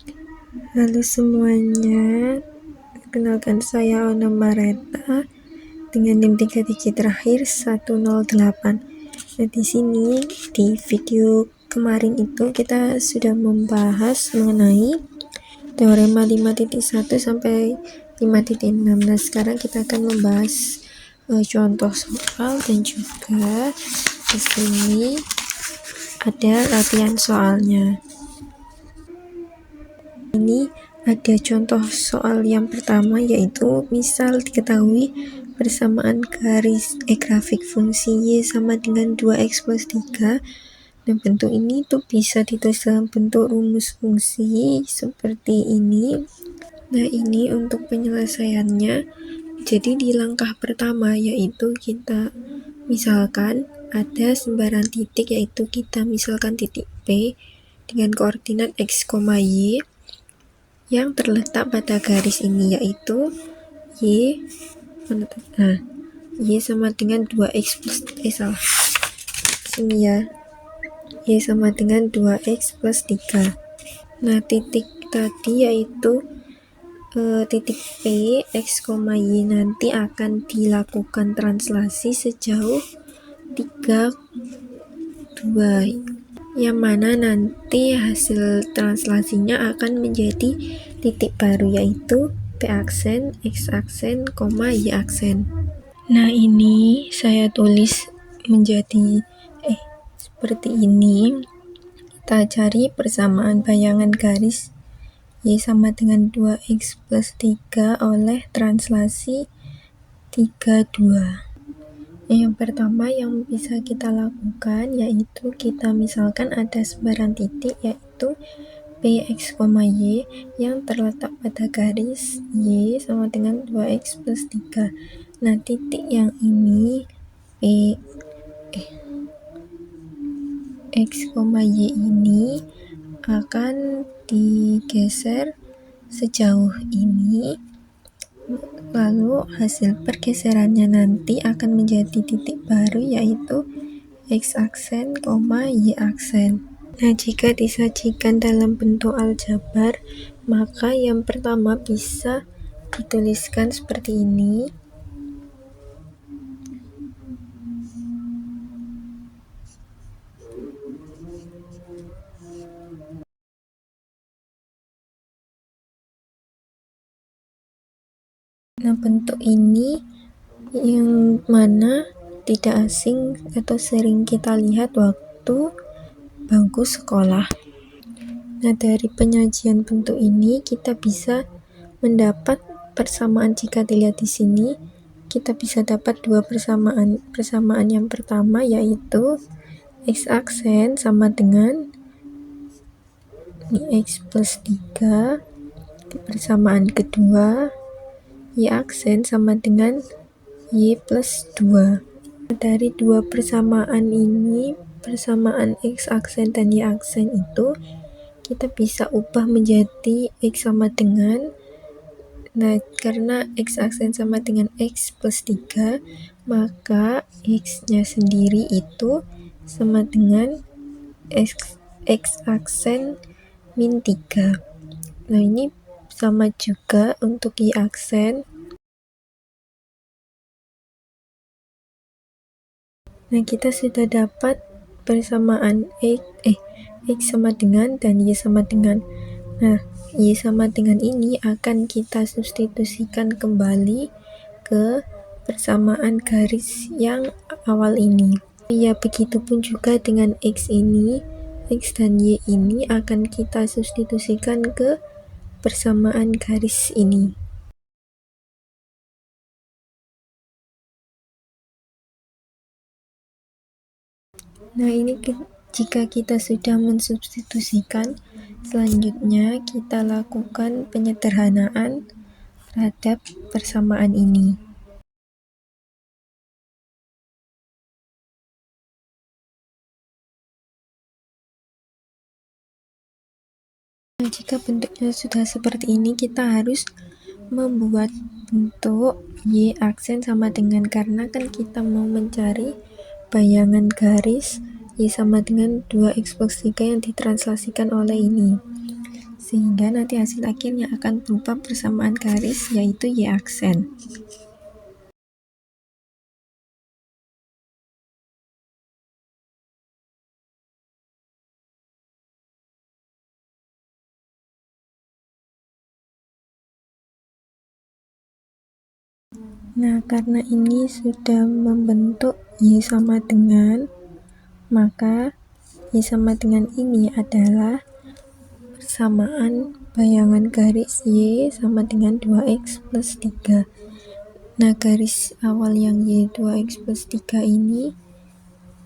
Halo semuanya, kenalkan saya Ona Mareta dengan NIM 3 digit terakhir 108. Nah, di sini di video kemarin itu kita sudah membahas mengenai teorema 5.1 sampai 5.6. Nah, sekarang kita akan membahas contoh soal dan juga di sini ada latihan soalnya. Ini ada contoh soal yang pertama, yaitu misal diketahui persamaan grafik fungsi y sama dengan 2x plus 3. Nah, bentuk ini tuh bisa ditulis dalam bentuk rumus fungsi seperti ini. Nah, ini untuk penyelesaiannya. Jadi di langkah pertama yaitu kita misalkan ada sembarang titik, yaitu kita misalkan titik P dengan koordinat x, y yang terletak pada garis ini, yaitu y sama dengan 2x plus y sama dengan 2x plus 3. Nah, titik tadi yaitu titik P, x, y nanti akan dilakukan translasi sejauh 3, 2, yang mana nanti hasil translasinya akan menjadi titik baru, yaitu P aksen, X aksen, Y aksen. Nah, ini saya tulis menjadi seperti ini. Kita cari persamaan bayangan garis Y sama dengan 2x plus 3 oleh translasi 3, 2. Yang pertama yang bisa kita lakukan yaitu kita misalkan ada sembarang titik, yaitu Px, y yang terletak pada garis y sama dengan 2x plus 3. Nah, titik yang ini x, y ini akan digeser sejauh ini, lalu hasil pergeserannya nanti akan menjadi titik baru, yaitu X aksen, Y aksen. Nah, jika disajikan dalam bentuk aljabar, maka yang pertama bisa dituliskan seperti ini. Nah, bentuk ini yang mana tidak asing atau sering kita lihat waktu bangku sekolah. Nah, dari penyajian bentuk ini kita bisa mendapat persamaan. Jika dilihat di sini, kita bisa dapat dua persamaan. Persamaan yang pertama yaitu X aksen sama dengan X plus 3. Persamaan kedua, Y aksen sama dengan Y plus 2. Dari dua persamaan ini, persamaan X aksen dan Y aksen itu kita bisa ubah menjadi X sama dengan, nah karena X aksen sama dengan X plus 3, maka X nya sendiri itu sama dengan X aksen min 3. Nah, ini sama juga untuk Y aksen. Nah, kita sudah dapat persamaan X sama dengan dan Y sama dengan. Nah, Y sama dengan ini akan kita substitusikan kembali ke persamaan garis yang awal ini. Ya, begitupun juga dengan X ini, X dan Y ini akan kita substitusikan ke persamaan garis ini. Nah, ini jika kita sudah mensubstitusikan, selanjutnya kita lakukan penyederhanaan terhadap persamaan ini. Nah, jika bentuknya sudah seperti ini, kita harus membuat bentuk Y aksen sama dengan, karena kan kita mau mencari bayangan garis Y sama dengan 2x plus 3 yang ditranslasikan oleh ini. sehingga nanti hasil akhirnya akan berupa persamaan garis, yaitu Y aksen. Nah, karena ini sudah membentuk Y sama dengan, maka Y sama dengan ini adalah persamaan bayangan garis Y sama dengan 2X plus 3. Nah, garis awal yang Y 2X plus 3 ini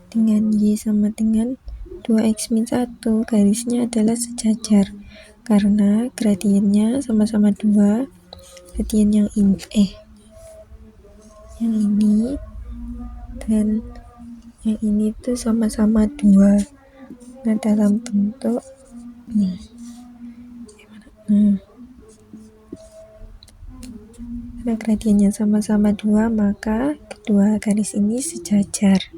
dengan Y sama dengan 2X min 1, garisnya adalah sejajar karena gradiennya sama-sama 2. Gradien yang ini dan yang ini tuh sama-sama 2. Nah, dalam bentuk nih. Karena gradiennya sama-sama 2, maka kedua garis ini sejajar.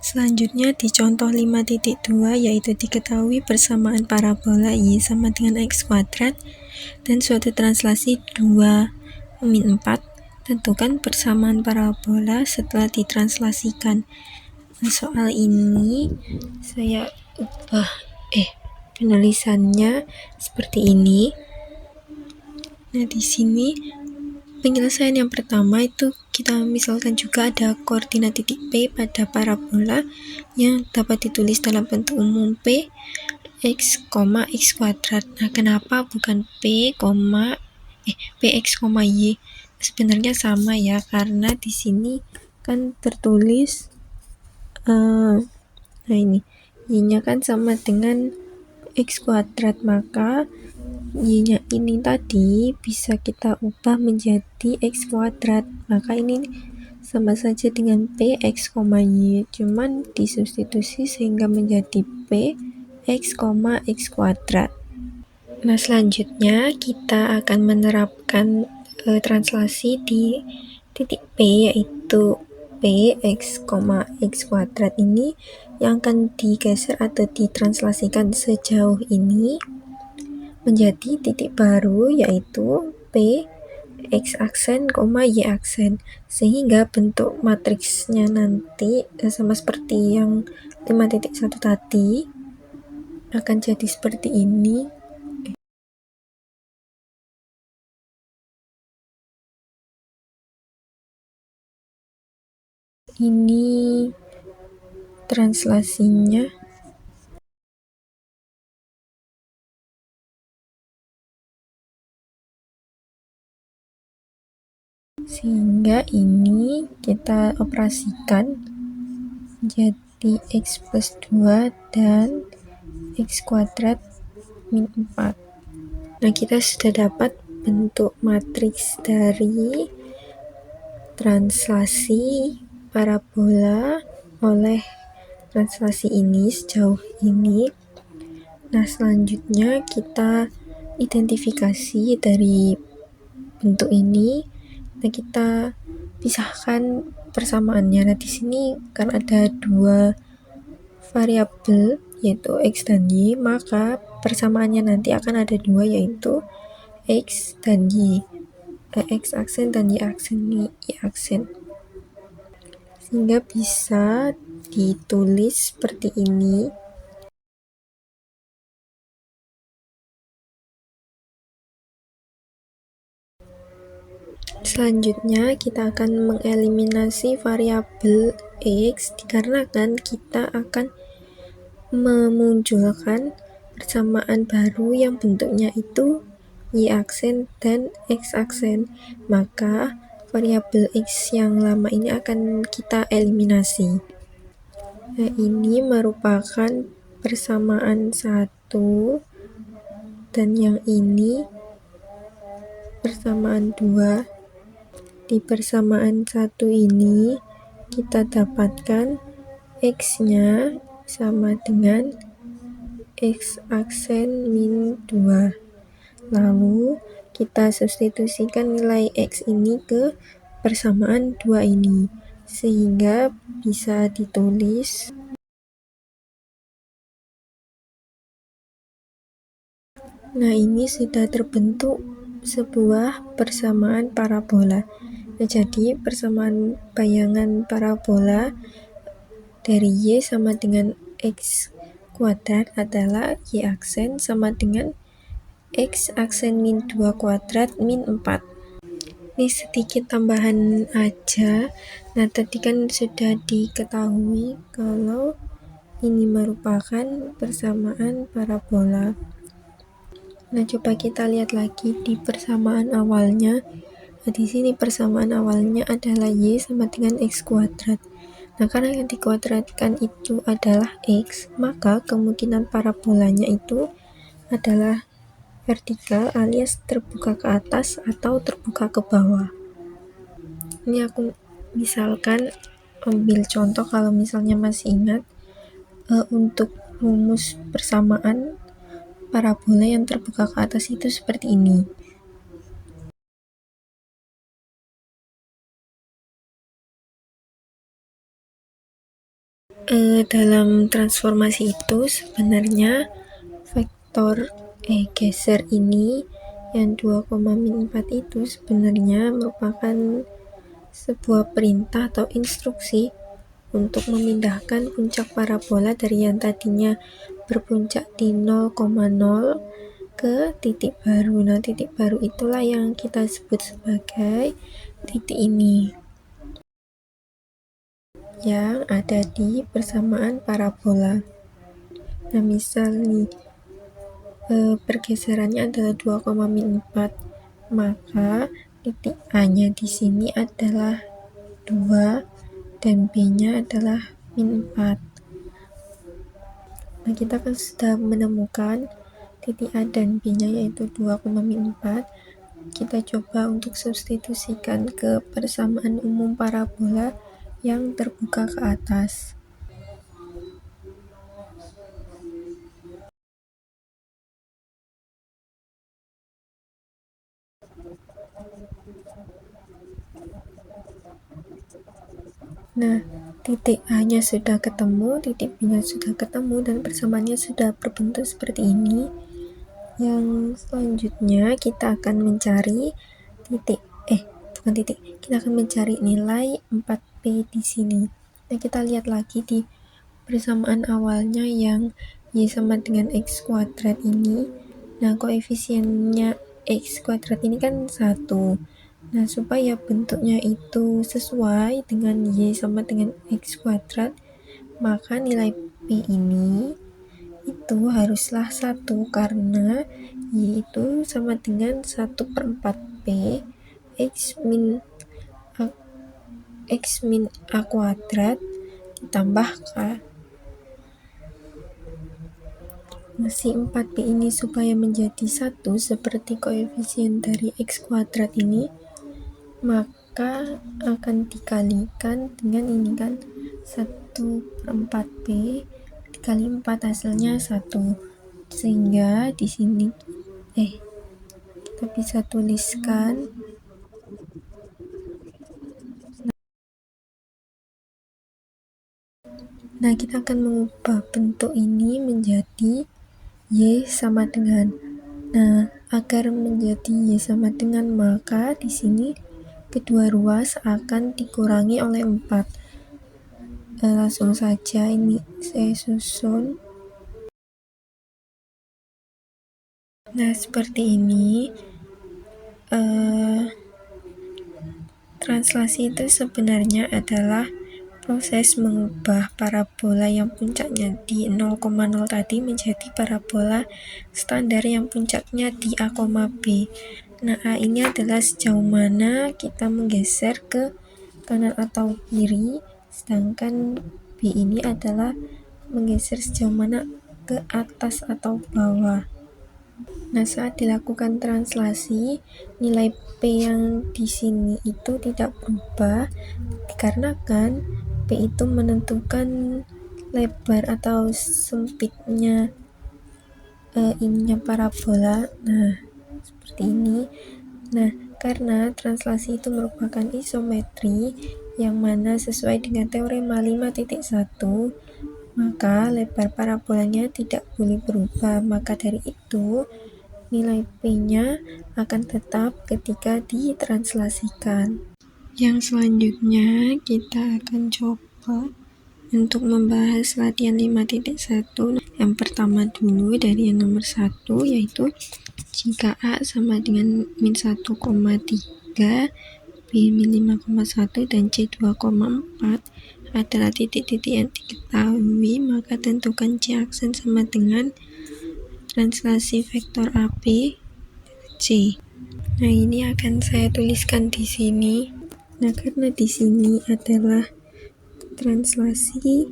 Selanjutnya di contoh 5.2, yaitu diketahui persamaan parabola Y sama dengan X kuadrat dan suatu translasi 2 min 4. Tentukan persamaan parabola setelah ditranslasikan. Nah, soal ini saya ubah penulisannya seperti ini. Nah, di sini penyelesaian yang pertama itu kita misalkan juga ada koordinat titik P pada parabola yang dapat ditulis dalam bentuk umum P X, X kuadrat. Nah, kenapa bukan Px, Y? Sebenarnya sama ya, karena di sini kan tertulis nah ini Y-nya kan sama dengan X kuadrat, maka Y-nya ini tadi bisa kita ubah menjadi X kuadrat, maka ini sama saja dengan Px, Y, cuman disubstitusi sehingga menjadi P X, X kuadrat. Nah, selanjutnya kita akan menerapkan translasi di titik P, yaitu P X, X kuadrat ini yang akan digeser atau ditranslasikan sejauh ini menjadi titik baru, yaitu P X aksen, Y aksen, sehingga bentuk matriksnya nanti sama seperti yang 5.1 tadi akan jadi seperti ini. Ini translasinya. Sehingga ini kita operasikan jadi X plus 2 dan X kuadrat min 4. Nah, kita sudah dapat bentuk matriks dari translasi parabola oleh translasi ini sejauh ini. Nah, selanjutnya kita identifikasi dari bentuk ini. Nah, kita pisahkan persamaannya. Nah, di sini kan ada dua variabel yaitu X dan Y, maka persamaannya nanti akan ada dua, yaitu X dan Y, X aksen dan Y aksen, sehingga bisa ditulis seperti ini. Selanjutnya kita akan mengeliminasi variabel X dikarenakan kita akan memunculkan persamaan baru yang bentuknya itu Y aksen dan X aksen, maka variabel X yang lama ini akan kita eliminasi. Nah, ini merupakan persamaan 1 dan yang ini persamaan 2. Di persamaan 1 ini kita dapatkan X-nya sama dengan X aksen min 2. Lalu kita substitusikan nilai X ini ke persamaan 2 ini, sehingga bisa ditulis Nah, ini sudah terbentuk sebuah persamaan parabola. Nah, jadi persamaan bayangan parabola dari Y sama dengan X kuadrat adalah Y aksen sama dengan X aksen min 2 kuadrat min 4. Ini sedikit tambahan aja. Nah, tadi kan sudah diketahui kalau ini merupakan persamaan parabola. Nah, coba kita lihat lagi di persamaan awalnya. Nah, di sini persamaan awalnya adalah Y sama dengan X kuadrat. Nah, karena yang dikuadratkan itu adalah X, maka kemungkinan parabolanya itu adalah vertikal alias terbuka ke atas atau terbuka ke bawah. Ini aku misalkan ambil contoh kalau misalnya masih ingat, untuk rumus persamaan parabola yang terbuka ke atas itu seperti ini. Dalam transformasi itu sebenarnya vektor geser ini yang 2,-4 itu sebenarnya merupakan sebuah perintah atau instruksi untuk memindahkan puncak parabola dari yang tadinya berpuncak di 0,0 ke titik baru. Nah, titik baru itulah yang kita sebut sebagai titik ini yang ada di persamaan parabola. Nah, misal nih pergeserannya adalah 2,-4, maka titik A-nya di sini adalah 2 dan B-nya adalah min 4. Nah, kita kan sudah menemukan titik A dan B-nya yaitu 2,-4. Kita coba untuk substitusikan ke persamaan umum parabola yang terbuka ke atas. Nah, titik A-nya sudah ketemu, titik B-nya sudah ketemu, dan persamaannya sudah berbentuk seperti ini. Yang selanjutnya kita akan mencari kita akan mencari nilai 4P di sini. Nah, kita lihat lagi di persamaan awalnya yang Y sama dengan X kuadrat ini. Nah, koefisiennya X kuadrat ini kan 1. Nah, supaya bentuknya itu sesuai dengan Y sama dengan X kuadrat, maka nilai P ini itu haruslah 1 karena Y itu sama dengan 1/4P X min A kuadrat ditambah K. Si 4P ini supaya menjadi 1 seperti koefisien dari X kuadrat ini, maka akan dikalikan dengan ini kan 1/4P dikali 4 hasilnya 1. Sehingga di sini kita bisa tuliskan nah, kita akan mengubah bentuk ini menjadi Y sama dengan. Nah, agar menjadi Y sama dengan, maka di sini kedua ruas akan dikurangi oleh 4. Langsung saja ini saya susun. Nah, seperti ini. Translasi itu sebenarnya adalah proses mengubah parabola yang puncaknya di 0,0 tadi menjadi parabola standar yang puncaknya di A, B. Nah, A ini adalah sejauh mana kita menggeser ke kanan atau kiri, sedangkan B ini adalah menggeser sejauh mana ke atas atau bawah. Nah, saat dilakukan translasi, nilai P yang di sini itu tidak berubah dikarenakan P itu menentukan lebar atau sempitnya ininya parabola. Nah, seperti ini. Nah, karena translasi itu merupakan isometri yang mana sesuai dengan teorema 5.1, maka lebar parabolanya tidak boleh berubah. Maka dari itu nilai P-nya akan tetap ketika ditranslasikan. Yang selanjutnya kita akan coba untuk membahas latihan 5.1. Yang pertama dulu dari yang nomor 1, yaitu jika A sama dengan min 1,3, B min 5,1, dan C 2,4 adalah titik-titik yang diketahui, maka tentukan C aksen sama dengan translasi vektor AB C. Nah, ini akan saya tuliskan di sini. Nah, karena di sini adalah translasi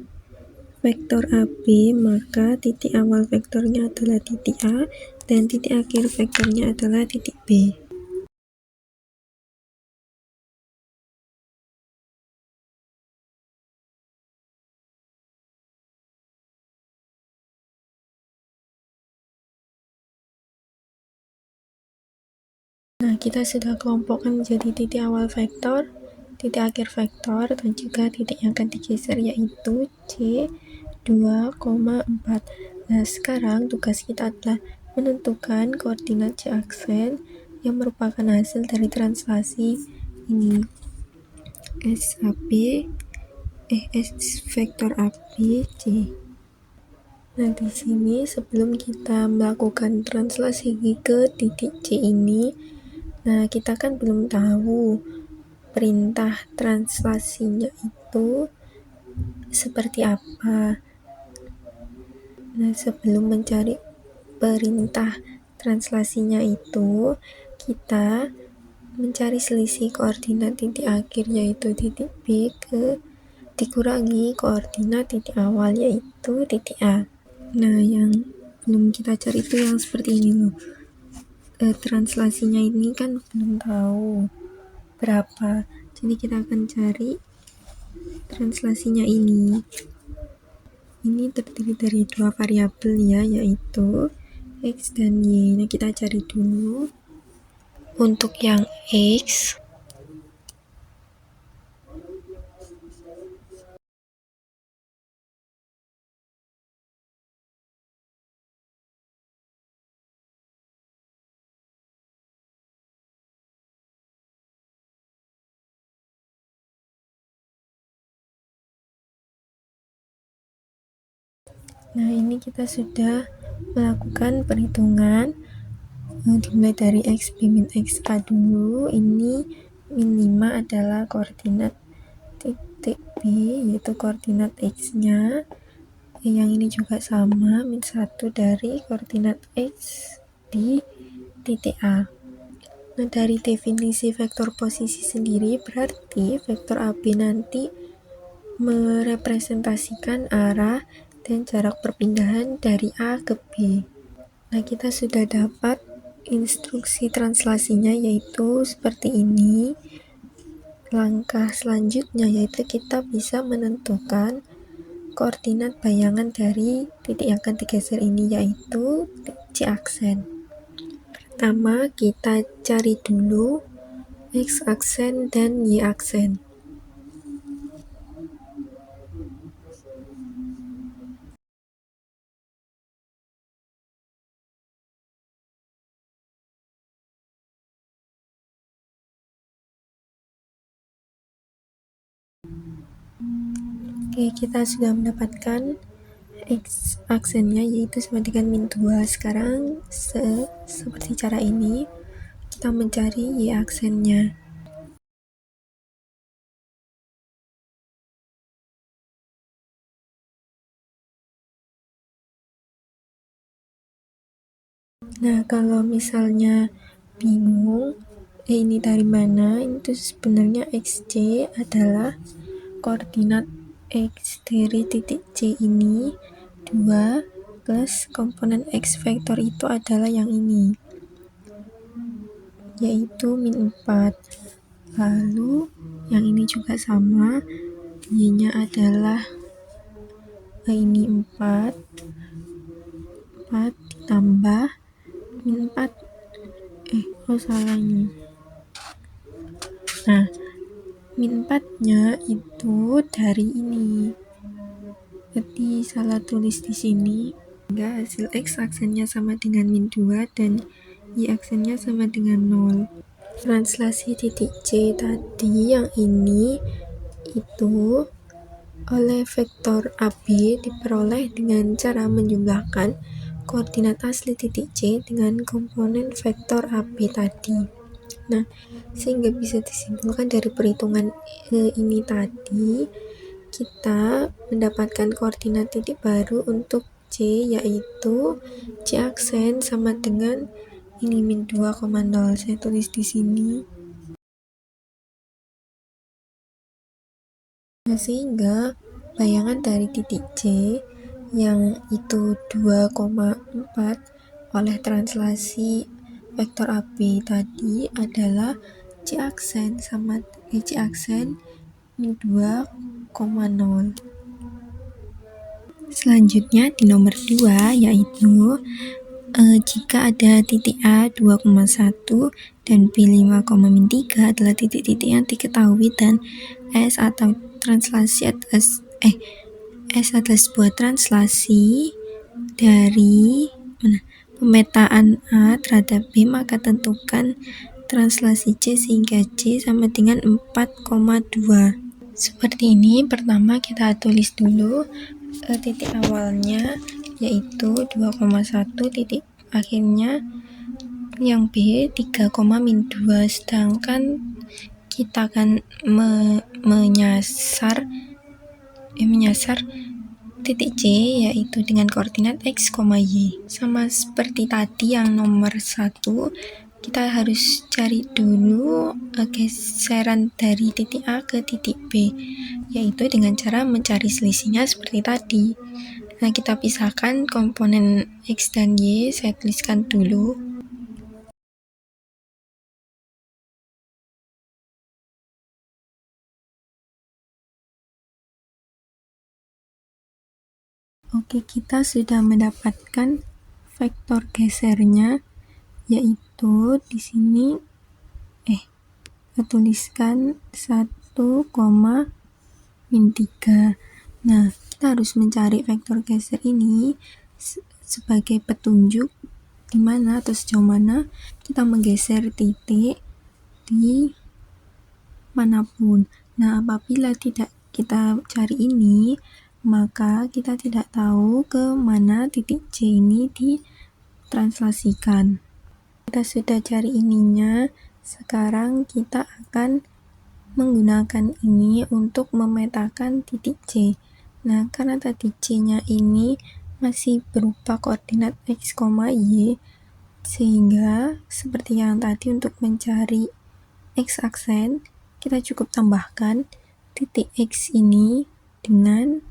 vektor AB, maka titik awal vektornya adalah titik A dan titik akhir vektornya adalah titik B. Nah, kita sudah kelompokkan menjadi titik awal vektor, titik akhir vektor, dan juga titik yang akan digeser, yaitu C 2,4. Nah, sekarang tugas kita adalah menentukan koordinat C aksen yang merupakan hasil dari translasi ini. S vektor AB C. Nah, di sini sebelum kita melakukan translasi ke titik C ini, nah kita kan belum tahu perintah translasinya itu seperti apa. Nah, sebelum mencari perintah translasinya itu, kita mencari selisih koordinat titik akhir yaitu titik B dikurangi koordinat titik awal yaitu titik A. Nah, yang belum kita cari itu yang seperti ini loh. Translasinya ini kan belum tahu berapa, jadi kita akan cari translasinya ini. Ini terdiri dari dua variabel ya, yaitu X dan Y. Nah, kita cari dulu. Untuk yang X, nah ini kita sudah melakukan perhitungan dimulai dari X B min X A dulu. Ini min 5 adalah koordinat titik B, yaitu koordinat X nya. Yang ini juga sama, min 1 dari koordinat X di titik A. Nah, dari definisi vektor posisi sendiri, berarti vektor AB nanti merepresentasikan arah dan jarak perpindahan dari A ke B. Nah, kita sudah dapat instruksi translasinya, yaitu seperti ini. Langkah selanjutnya yaitu kita bisa menentukan koordinat bayangan dari titik yang akan digeser ini, yaitu C aksen. Pertama, kita cari dulu X aksen dan Y aksen. Oke, kita sudah mendapatkan X aksennya, yaitu sama dengan min 2. Sekarang seperti cara ini kita mencari Y aksennya. Nah, kalau misalnya bingung ini dari mana, itu sebenarnya XC adalah koordinat X dari titik C ini 2 plus komponen X vektor itu adalah yang ini, yaitu min 4. Lalu yang ini juga sama, Y nya adalah ini 4 ditambah min 4 salah ini. Nah, min 4 nya itu dari ini, jadi salah tulis di sini, sehingga hasil X aksennya sama dengan min 2 dan Y aksennya sama dengan 0. Translasi titik C tadi yang ini itu oleh vektor AB diperoleh dengan cara menjumlahkan koordinat asli titik C dengan komponen vektor AB tadi. Nah, sehingga bisa disimpulkan dari perhitungan ini tadi, kita mendapatkan koordinat titik baru untuk C, yaitu C aksen sama dengan ini min 2,0. Saya tulis di sini. Nah, sehingga bayangan dari titik C yang itu 2,4 oleh translasi vektor AB tadi adalah C aksen sama C aksen min 2,0. Selanjutnya di nomor 2 yaitu jika ada titik A 2,1 dan B 5,3 adalah titik-titik yang diketahui dan S atau translasi atas S adalah sebuah translasi dari pemetaan A terhadap B, maka tentukan translasi C sehingga C sama dengan 4,2. Seperti ini. Pertama kita tulis dulu titik awalnya yaitu 2,1, titik akhirnya yang B 3,-2, sedangkan kita akan menyasar titik C yaitu dengan koordinat X, Y. Sama seperti tadi yang nomor 1, kita harus cari dulu geseran dari titik A ke titik B, yaitu dengan cara mencari selisihnya seperti tadi. Nah, kita pisahkan komponen X dan Y, saya tuliskan dulu. Oke, kita sudah mendapatkan vektor gesernya, yaitu di sini kita tuliskan 1,-3. Nah, kita harus mencari vektor geser ini sebagai petunjuk di mana atau sejauh mana kita menggeser titik di manapun. Nah, apabila tidak kita cari ini, maka kita tidak tahu ke mana titik C ini ditranslasikan. Kita sudah cari ininya, sekarang kita akan menggunakan ini untuk memetakan titik C. Nah, karena tadi C-nya ini masih berupa koordinat X, Y, sehingga seperti yang tadi untuk mencari X aksen, kita cukup tambahkan titik X ini dengan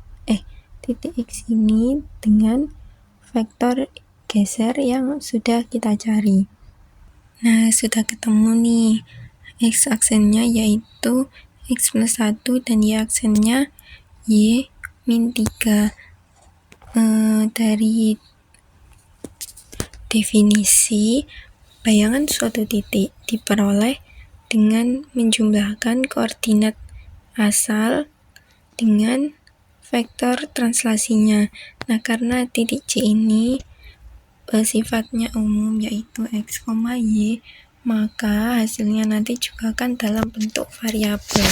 vektor geser yang sudah kita cari. Nah, sudah ketemu nih X aksennya yaitu X plus 1 dan Y aksennya Y min 3. Dari definisi, bayangan suatu titik diperoleh dengan menjumlahkan koordinat asal dengan vektor translasinya. Nah, karena titik C ini sifatnya umum yaitu X, Y, maka hasilnya nanti juga akan dalam bentuk variabel,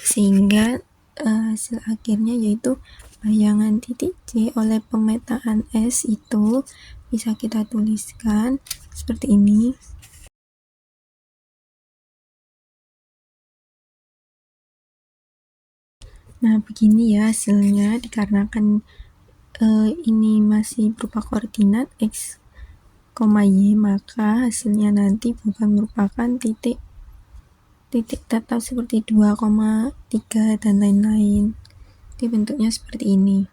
sehingga hasil akhirnya yaitu bayangan titik C oleh pemetaan S itu bisa kita tuliskan seperti ini. Nah, begini ya hasilnya, dikarenakan ini masih berupa koordinat X, Y, maka hasilnya nanti bukan merupakan titik tetap seperti 2,3 dan lain-lain. Jadi bentuknya seperti ini.